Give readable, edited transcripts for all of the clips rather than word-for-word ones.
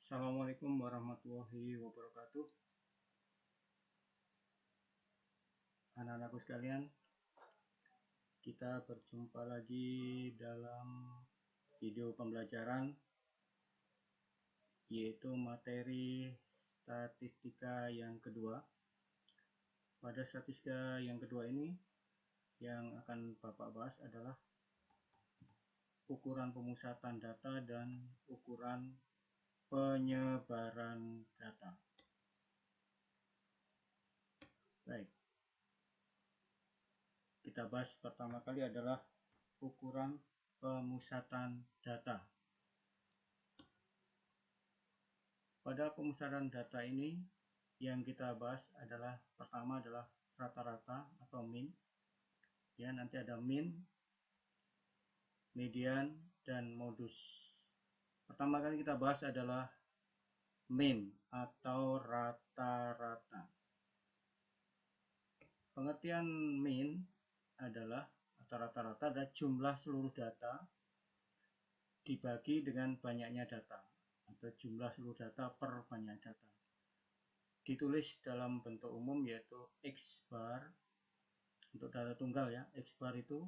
Assalamualaikum warahmatullahi wabarakatuh. Anak-anakku sekalian, kita berjumpa lagi dalam video pembelajaran yaitu materi statistika yang kedua. Pada statistika yang kedua ini yang akan Bapak bahas adalah ukuran pemusatan data dan ukuran penyebaran data. Baik. Kita bahas pertama kali adalah ukuran pemusatan data. Pada pemusatan data ini yang kita bahas adalah pertama adalah rata-rata atau mean. Ya, nanti ada mean, median, dan modus. Pertama kali kita bahas adalah mean atau rata-rata. Pengertian mean adalah atau rata-rata adalah jumlah seluruh data dibagi dengan banyaknya data atau jumlah seluruh data per banyak data. Ditulis dalam bentuk umum yaitu X bar untuk data tunggal ya. X bar itu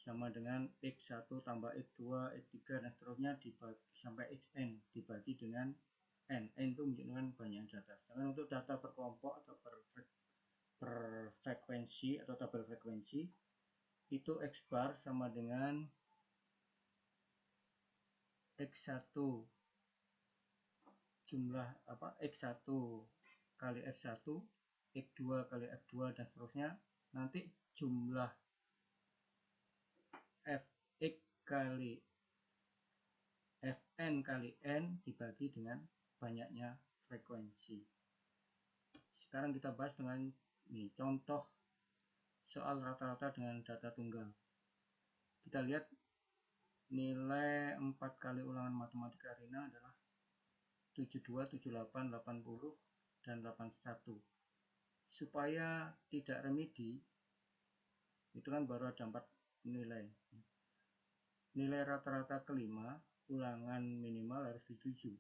sama dengan X1 tambah X2, X3 dan seterusnya dibagi sampai Xn dibagi dengan N. N itu menunjukkan banyak data. Sedangkan untuk data per kelompok atau per frekuensi atau tabel frekuensi itu X bar sama dengan X1 jumlah X1 kali F1, X2 kali F2 dan seterusnya. Nanti jumlah Fx kali Fn kali N dibagi dengan banyaknya frekuensi. Sekarang kita bahas dengan ini contoh soal rata-rata dengan data tunggal. Kita lihat nilai 4 kali ulangan matematika Rina adalah 72, 78, 80, dan 81. Supaya tidak remedi, itu kan baru ada 4 nilai. Nilai rata-rata kelima, ulangan minimal harus 7.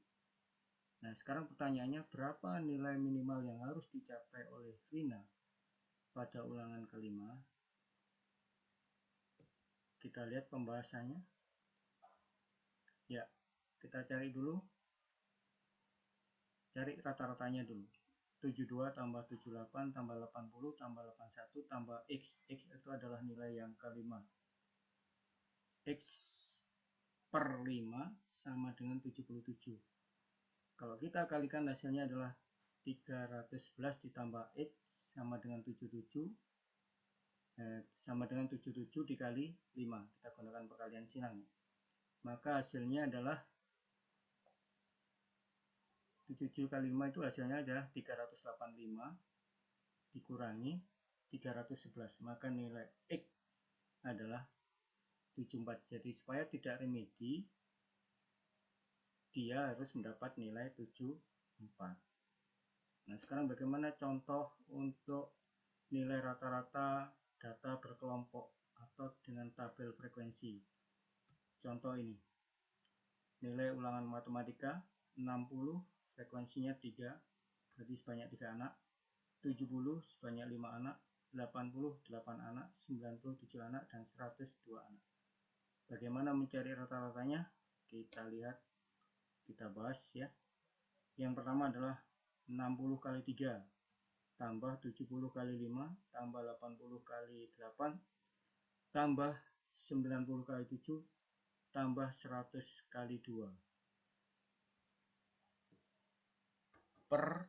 Nah, sekarang pertanyaannya berapa nilai minimal yang harus dicapai oleh Rina pada ulangan kelima? Kita lihat pembahasannya. Ya, kita cari dulu. Cari rata-ratanya dulu. 72 tambah 78 tambah 80 tambah 81 tambah X. X itu adalah nilai yang kelima. X per 5 sama dengan 77. Kalau kita kalikan hasilnya adalah 311 ditambah X sama dengan 77. Sama dengan 77 dikali 5. Kita gunakan perkalian silang. Maka hasilnya adalah 77 kali 5 itu hasilnya adalah 385 dikurangi 311. Maka nilai X adalah 74. Jadi supaya tidak remedi, dia harus mendapat nilai 74. Nah, sekarang bagaimana contoh untuk nilai rata-rata data berkelompok atau dengan tabel frekuensi? Contoh ini. Nilai ulangan matematika 60, frekuensinya 3, berarti sebanyak 3 anak. 70 sebanyak 5 anak, 80 8 anak, 97 anak, dan 102 anak. Bagaimana mencari rata-ratanya? Kita lihat, kita bahas ya. Yang pertama adalah 60 kali 3 tambah 70 kali 5 tambah 80 kali 8 tambah 90 kali 7 tambah 100 kali 2 per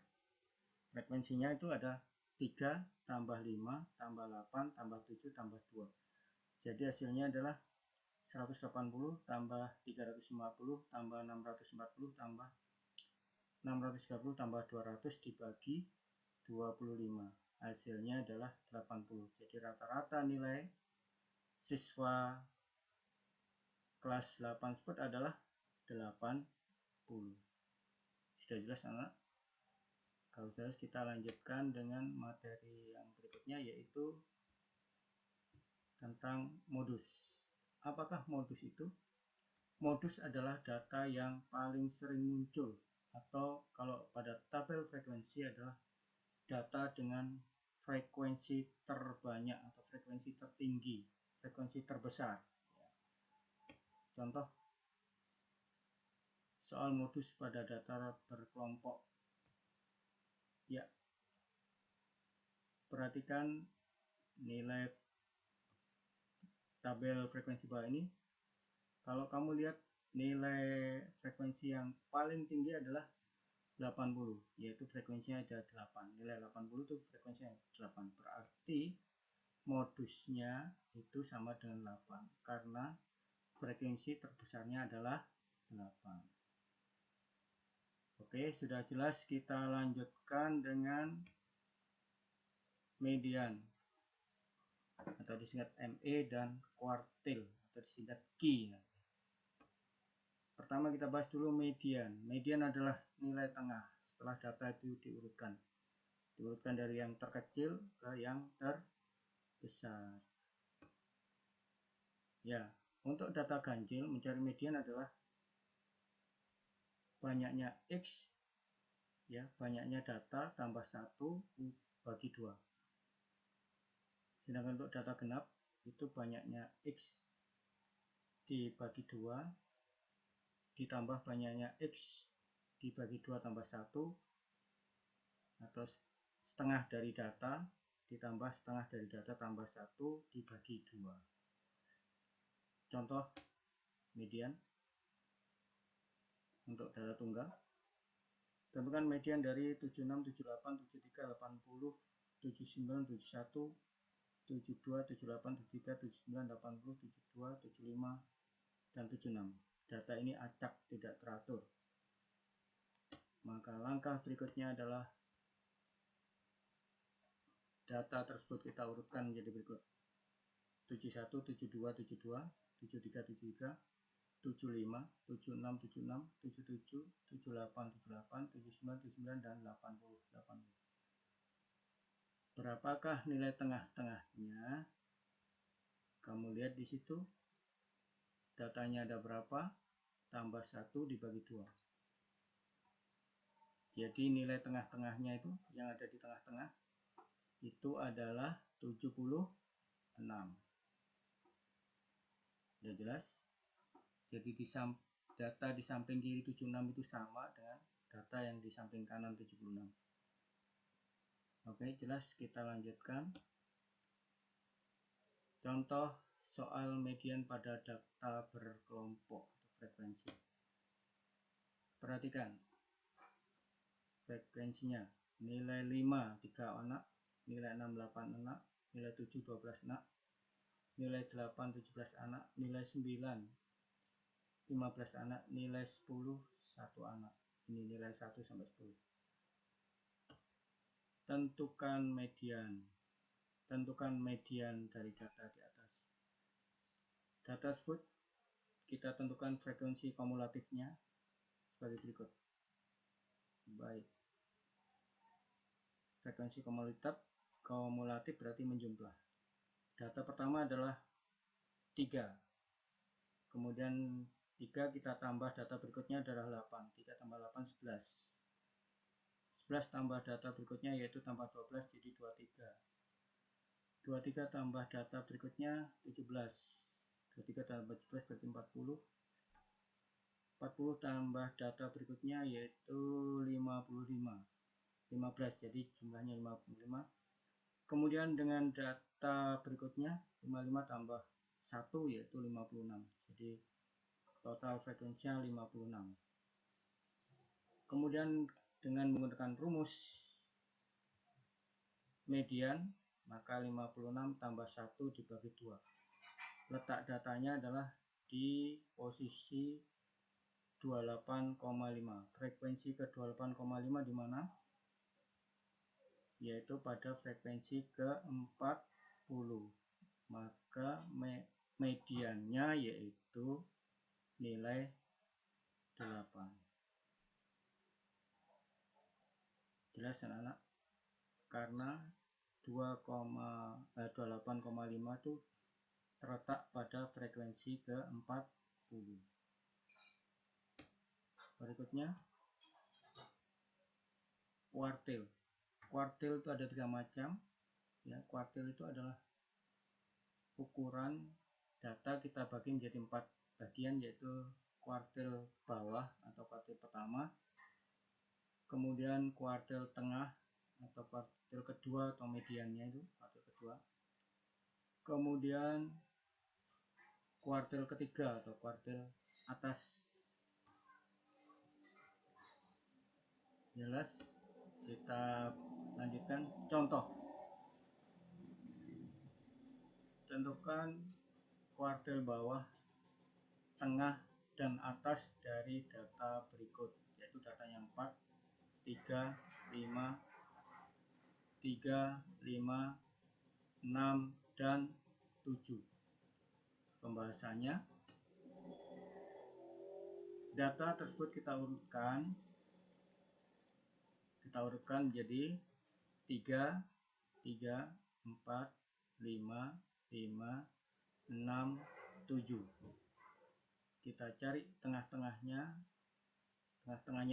frekuensinya itu ada 3 tambah 5 tambah 8 tambah 7 tambah 2. Jadi hasilnya adalah 180 tambah 350 tambah 640 tambah 630 tambah 200 dibagi 25. Hasilnya adalah 80. Jadi rata-rata nilai siswa kelas 8 tersebut adalah 80. Sudah jelas anak? Kalau jelas kita lanjutkan dengan materi yang berikutnya yaitu tentang modus. Apakah modus itu? modus adalah data yang paling sering muncul, atau kalau pada tabel frekuensi adalah data dengan frekuensi terbanyak atau frekuensi tertinggi, frekuensi terbesar. Contoh soal modus pada data berkelompok. Ya, perhatikan nilai tabel frekuensi bawah ini. Kalau kamu lihat nilai frekuensi yang paling tinggi adalah 80, yaitu frekuensinya ada 8. Nilai 80 itu frekuensinya 8. Berarti modusnya itu sama dengan 8 karena frekuensi terbesarnya adalah 8. Oke, sudah jelas. Kita lanjutkan dengan median atau disingkat ME dan kuartil atau disingkat Q. Pertama kita bahas dulu median. Median adalah nilai tengah setelah data itu diurutkan. Diurutkan dari yang terkecil ke yang terbesar. Ya, untuk data ganjil mencari median adalah banyaknya X, ya, banyaknya data tambah 1 bagi 2. Sedangkan untuk data genap itu banyaknya X dibagi 2 ditambah banyaknya X dibagi 2 tambah 1 atau setengah dari data ditambah setengah dari data tambah 1 dibagi 2. Contoh median untuk data tunggal. Tentukan median dari 76, 78, 73, 80, 79, 71, 72, 78, 73, 79, 80, 72, 75, dan 76. Data ini acak, tidak teratur. Maka langkah berikutnya adalah data tersebut kita urutkan menjadi berikut: 71, 72, 72, 73, 73, 75, 76, 76, 77, 78, 78, 79, 79, dan 80, 80. Berapakah nilai tengah-tengahnya? Kamu lihat di situ, datanya ada berapa? Tambah 1 dibagi 2. Jadi nilai tengah-tengahnya itu, yang ada di tengah-tengah, itu adalah 76. Sudah jelas? Jadi data di samping kiri 76 itu sama dengan data yang di samping kanan 76. Oke, jelas. Kita lanjutkan. Contoh soal median pada data berkelompok atau frekuensi. Perhatikan frekuensinya. Nilai 5 3 anak, nilai 6 8 anak, nilai 7 12 anak, nilai 8 17 anak, nilai 9 15 anak, nilai 10 1 anak. Ini nilai 1 sampai 10. Tentukan median. Tentukan median dari data di atas. Data tersebut kita tentukan frekuensi kumulatifnya sebagai berikut. Baik. Frekuensi kumulatif berarti menjumlah. Data pertama adalah 3. Kemudian 3 kita tambah data berikutnya adalah 8. 3 tambah 8 11. 11 tambah data berikutnya yaitu tambah 12 jadi 23. 23 tambah data berikutnya 17. 23 tambah 17 berarti 40. 40 tambah data berikutnya yaitu 55. 15 jadi jumlahnya 55. Kemudian dengan data berikutnya 55 tambah 1 yaitu 56. Jadi total frekuensinya 56. Kemudian dengan menggunakan rumus median, maka 56 tambah 1 dibagi 2. Letak datanya adalah di posisi 28,5. Frekuensi ke 28,5 di mana? Yaitu pada frekuensi ke-40. Maka mediannya yaitu nilai 8. Jelas anak-anak? Karena 28,5 itu terletak pada frekuensi ke-40. Berikutnya kuartil. Kuartil itu ada 3 macam. Ya, kuartil itu adalah ukuran data kita bagi menjadi 4 bagian, yaitu kuartil bawah atau kuartil pertama, kemudian kuartil tengah atau kuartil kedua atau mediannya itu kuartil kedua, kemudian kuartil ketiga atau kuartil atas. Jelas? Kita lanjutkan contoh. Tentukan kuartil bawah, tengah, dan atas dari data berikut, yaitu datanya 4, 3, 5, 6, dan 7. Pembahasannya, data tersebut kita urutkan menjadi 3, 3, 4, 5, 5, 6, 7. Kita cari tengah-tengahnya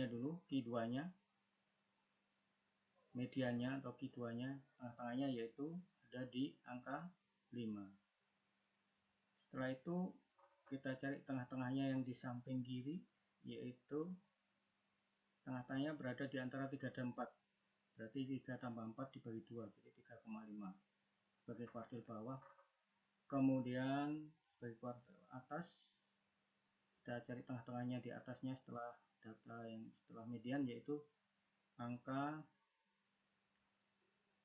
dulu, Q2-nya, mediannya atau Q2-nya, tengah-tengahnya yaitu ada di angka 5. Setelah itu kita cari tengah-tengahnya yang di samping kiri, yaitu tengah-tengahnya berada di antara 3 dan 4. Berarti 3 tambah 4 dibagi 2, jadi 3,5 sebagai kuartil bawah. Kemudian sebagai kuartil atas, kita cari tengah-tengahnya di atasnya setelah data yang setelah median, yaitu angka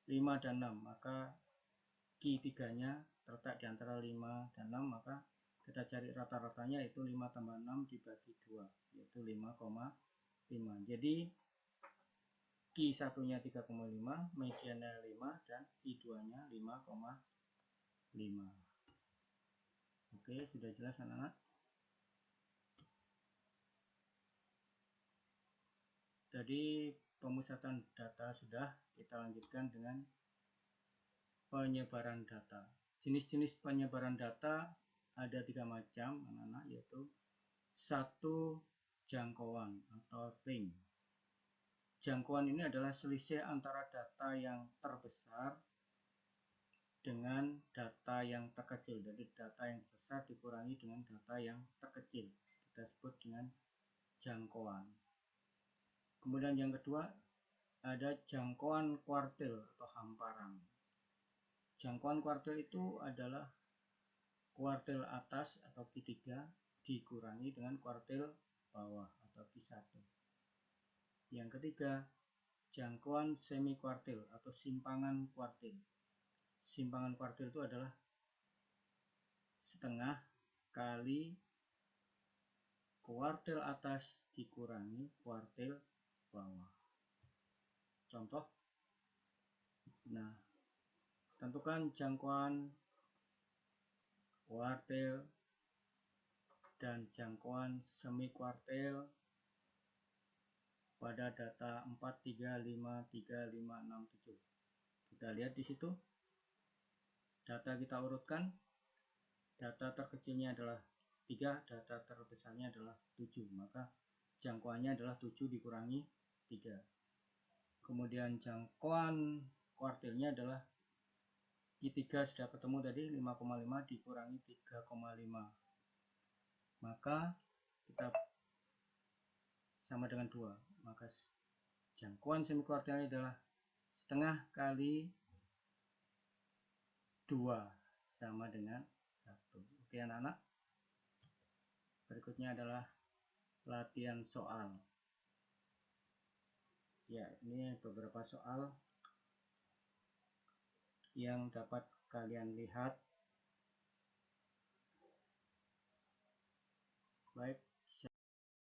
5 dan 6. Maka Q3-nya terletak di antara 5 dan 6, maka kita cari rata-ratanya, yaitu 5 tambah 6 dibagi 2, yaitu 5,5. Jadi Q1-nya 3,5, mediannya 5, dan Q2-nya 5,5. Oke, sudah jelas anak-anak? Jadi pemusatan data sudah, kita lanjutkan dengan penyebaran data. Jenis-jenis penyebaran data ada 3 macam anak-anak, yaitu 1. Jangkauan atau range. Jangkauan ini adalah selisih antara data yang terbesar dengan data yang terkecil. Jadi data yang besar dikurangi dengan data yang terkecil, kita sebut dengan jangkauan. Kemudian yang kedua ada jangkauan kuartil atau hamparan. Jangkauan kuartil itu adalah kuartil atas atau Q3 dikurangi dengan kuartil bawah atau Q1. Yang ketiga, jangkauan semi kuartil atau simpangan kuartil. Simpangan kuartil itu adalah setengah kali kuartil atas dikurangi kuartil bawah. Contoh, nah, tentukan jangkauan kuartil dan jangkauan semi kuartil pada data 4, 3, 5, 3, 5, 6, 7. Kita lihat di situ, data kita urutkan, data terkecilnya adalah 3, data terbesarnya adalah 7, maka jangkauannya adalah 7 dikurangi 3. Kemudian jangkauan kuartilnya adalah Q3 sudah ketemu tadi, 5,5 dikurangi 3,5, maka kita sama dengan 2, maka jangkauan semi kuartilnya adalah setengah kali 2 sama dengan 1. Oke anak-anak, berikutnya adalah latihan soal. Ya, ini beberapa soal yang dapat kalian lihat. Baik,